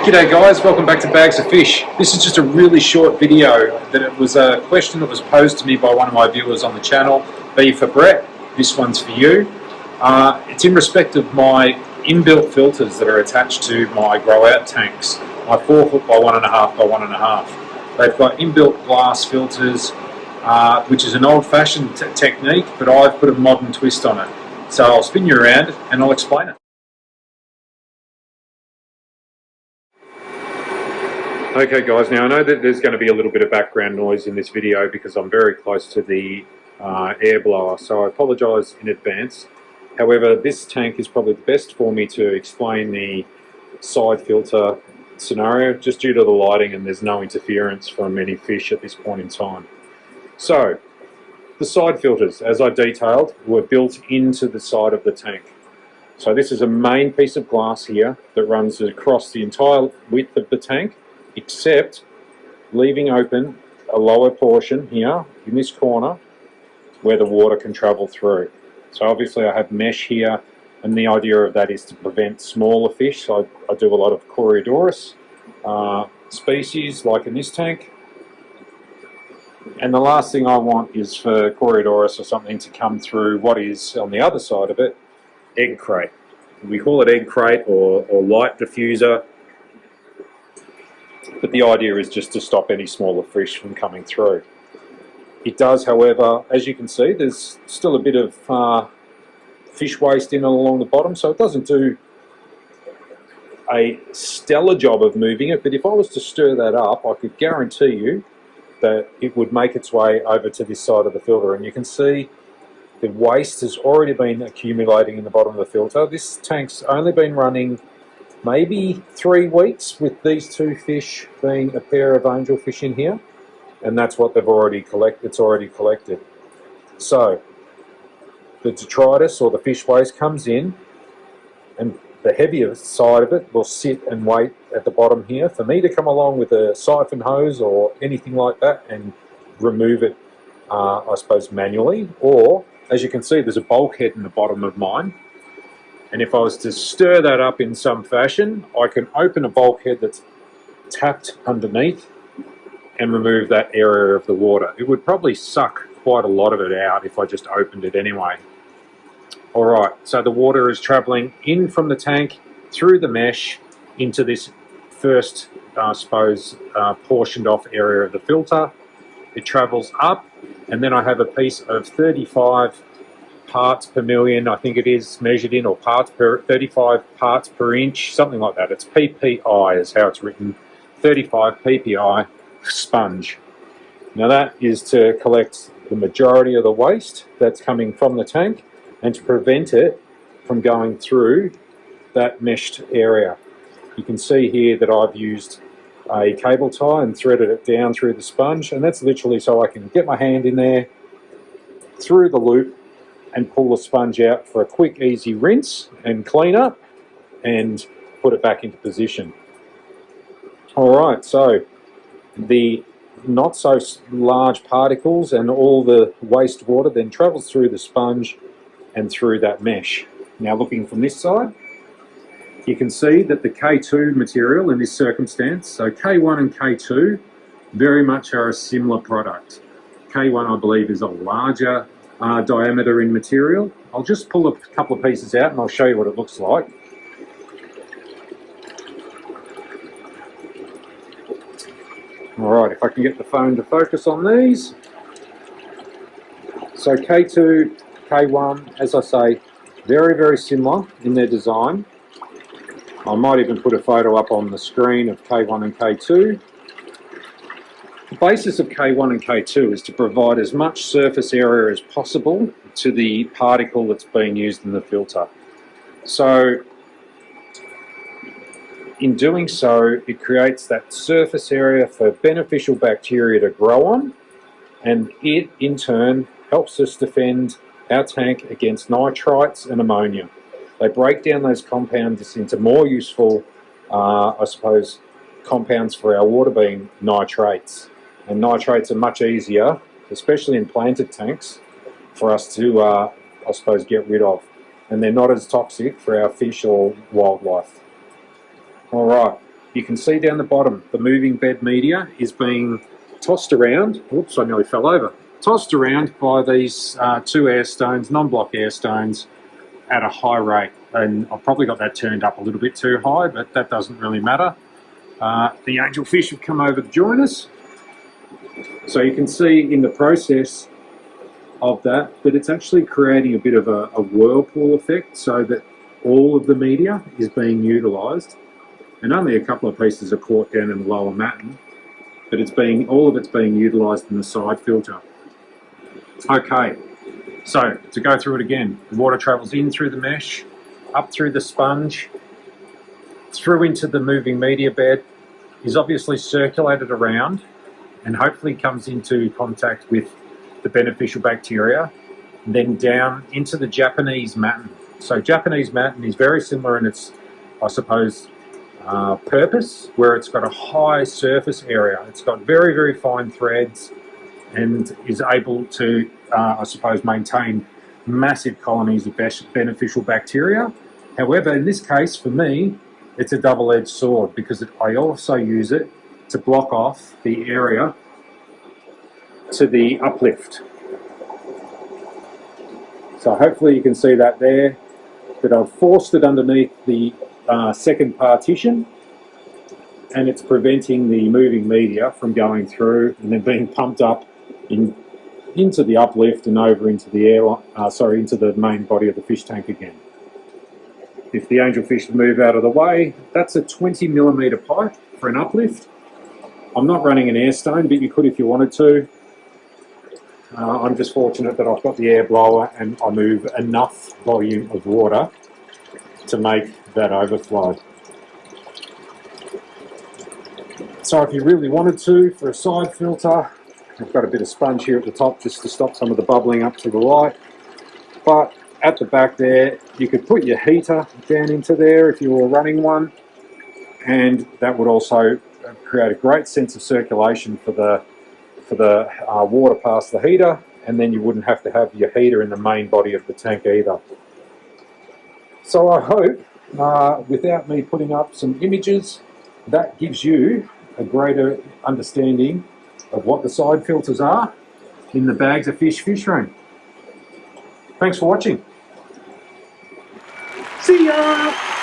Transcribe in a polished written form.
G'day guys, welcome back to Bags of Fish. This is just a really short video that it was a question that was posed to me by one of my viewers on the channel, BforBrett. This one's for you. It's in respect of my inbuilt filters that are attached to my grow out tanks. My 4 foot by 1.5 by 1.5. They've got inbuilt glass filters, which is an old-fashioned technique, but I've put a modern twist on it. So I'll spin you around and I'll explain it. Okay guys, now I know that there's going to be a little bit of background noise in this video because I'm very close to the air blower, so I apologise in advance. However, this tank is probably the best for me to explain the side filter scenario just due to the lighting, and there's no interference from any fish at this point in time. So, the side filters, as I detailed, were built into the side of the tank. So this is a main piece of glass here that runs across the entire width of the tank, except leaving open a lower portion here in this corner where the water can travel through. So obviously I have mesh here, and the idea of that is to prevent smaller fish. So I do a lot of Corydoras species like in this tank, and the last thing I want is for Corydoras or something to come through what is on the other side of it, egg crate. We call it egg crate or light diffuser. But the idea is just to stop any smaller fish from coming through. It does, however, as you can see, there's still a bit of fish waste in along the bottom, so it doesn't do a stellar job of moving it, but if I was to stir that up, I could guarantee you that it would make its way over to this side of the filter, and you can see the waste has already been accumulating in the bottom of the filter. This tank's only been running maybe 3 weeks with these 2 fish being a pair of angelfish in here, and that's what they've already collected. It's already collected. So the detritus or the fish waste comes in, and the heavier side of it will sit and wait at the bottom here for me to come along with a siphon hose or anything like that and remove it, I suppose manually, or as you can see there's a bulkhead in the bottom of mine. And if I was to stir that up in some fashion, I can open a bulkhead that's tapped underneath and remove that area of the water. It would probably suck quite a lot of it out if I just opened it anyway. Alright, so the water is travelling in from the tank, through the mesh, into this first, I suppose, portioned off area of the filter. It travels up, and then I have a piece of 35 parts per million, I think it is measured in, or 35 parts per inch, something like that. It's PPI is how it's written, 35 PPI sponge. Now that is to collect the majority of the waste that's coming from the tank and to prevent it from going through that meshed area. You can see here that I've used a cable tie and threaded it down through the sponge, and that's literally so I can get my hand in there through the loop and pull the sponge out for a quick, easy rinse and clean up and put it back into position. Alright, so the not so large particles and all the wastewater then travels through the sponge and through that mesh. Now looking from this side, you can see that the K2 material in this circumstance, so K1 and K2 very much are a similar product. K1 I believe is a larger diameter in material. I'll just pull a couple of pieces out and I'll show you what it looks like. Alright, if I can get the phone to focus on these. So K2, K1, as I say, very, very similar in their design. I might even put a photo up on the screen of K1 and K2. The basis of K1 and K2 is to provide as much surface area as possible to the particle that's being used in the filter. So in doing so, it creates that surface area for beneficial bacteria to grow on, and it in turn helps us defend our tank against nitrites and ammonia. They break down those compounds into more useful, I suppose, compounds for our water, being nitrates. And nitrates are much easier, especially in planted tanks, for us to, I suppose, get rid of. And they're not as toxic for our fish or wildlife. Alright, you can see down the bottom, the moving bed media is being tossed around. Oops, I nearly fell over. Tossed around by these two air stones, non-block air stones, at a high rate. And I've probably got that turned up a little bit too high, but that doesn't really matter. The angelfish have come over to join us. So you can see in the process of that it's actually creating a bit of a whirlpool effect, so that all of the media is being utilised, and only a couple of pieces are caught down in the lower matting, but all of it's being utilised in the side filter. Okay, so to go through it again, the water travels in through the mesh, up through the sponge, through into the moving media bed, is obviously circulated around, and hopefully comes into contact with the beneficial bacteria, and then down into the Japanese matting. So Japanese matting is very similar in its, I suppose, purpose, where it's got a high surface area. It's got very, very fine threads and is able to, I suppose, maintain massive colonies of beneficial bacteria. However, in this case, for me, it's a double-edged sword, because I also use it to block off the area to the uplift. So hopefully you can see that there, that I've forced it underneath the second partition, and it's preventing the moving media from going through and then being pumped up into the uplift and over into the into the main body of the fish tank again. If the angelfish move out of the way, that's a 20mm pipe for an uplift. I'm not running an air stone, but you could if you wanted to. I'm just fortunate that I've got the air blower and I move enough volume of water to make that overflow. So if you really wanted to, for a side filter, I've got a bit of sponge here at the top just to stop some of the bubbling up to the light. But at the back there, you could put your heater down into there if you were running one, and that would also create a great sense of circulation for the water past the heater, and then you wouldn't have to have your heater in the main body of the tank either. So I hope, without me putting up some images, that gives you a greater understanding of what the side filters are in the Bags of Fish fish room. Thanks for watching. See ya!